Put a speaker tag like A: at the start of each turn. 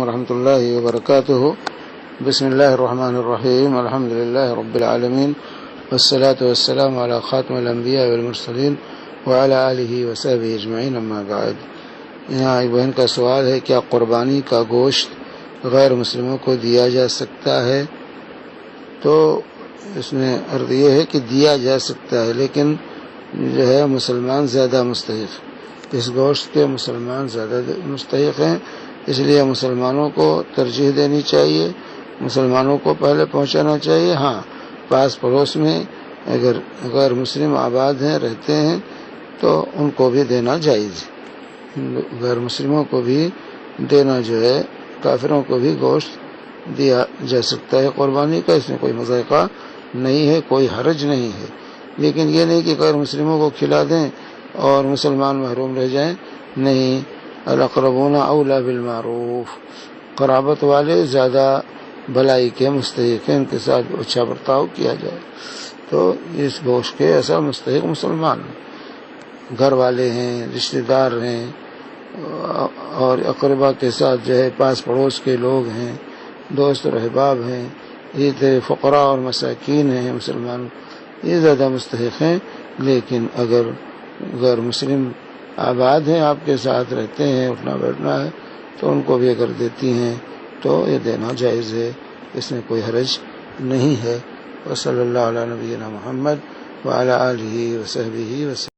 A: ورحمۃ اللہ وبرکاتہ۔ بسم اللہ الرحمن الرحیم، الحمد للہ رب العالمین، والصلاة والسلام علی خاتم الانبیاء والمرسلین وعلی آلہ وصحبہ اجمعین، اما بعد۔ یہاں ایک بہن کا سوال ہے، کیا قربانی کا گوشت غیر مسلموں کو دیا جا سکتا ہے؟ تو اس میں عرض یہ ہے کہ دیا جا سکتا ہے، لیکن جو ہے مسلمان زیادہ مستحق، اس گوشت کے مسلمان زیادہ مستحق ہیں، اس لیے مسلمانوں کو ترجیح دینی چاہیے، مسلمانوں کو پہلے پہنچانا چاہیے۔ ہاں، پاس پڑوس میں اگر غیر مسلم آباد ہیں، رہتے ہیں، تو ان کو بھی دینا جائز، غیر مسلموں کو بھی دینا جو ہے، کافروں کو بھی گوشت دیا جا سکتا ہے قربانی کا، اس میں کوئی مذائقہ نہیں ہے، کوئی حرج نہیں ہے، لیکن یہ نہیں کہ غیر مسلموں کو کھلا دیں اور مسلمان محروم رہ جائیں، نہیں۔ الاقربون اولی بالمعروف، قرابت والے زیادہ بھلائی کے مستحق ہیں، ان کے ساتھ اچھا برتاؤ کیا جائے، تو اس گوشت کے اصل مستحق مسلمان گھر والے ہیں، رشتہ دار ہیں، اور اقربا کے ساتھ جو ہے پاس پڑوس کے لوگ ہیں، دوست اور احباب ہیں، یہ فقراء اور مساکین ہیں مسلمان، یہ زیادہ مستحق ہیں۔ لیکن اگر غیر مسلم آباد ہیں، آپ کے ساتھ رہتے ہیں، اٹھنا بیٹھنا ہے، تو ان کو بھی اگر دیتی ہیں تو یہ دینا جائز ہے، اس میں کوئی حرج نہیں ہے۔ وصلی اللہ علی نبینا محمد وعلی آلہ وصحبہ وسلم۔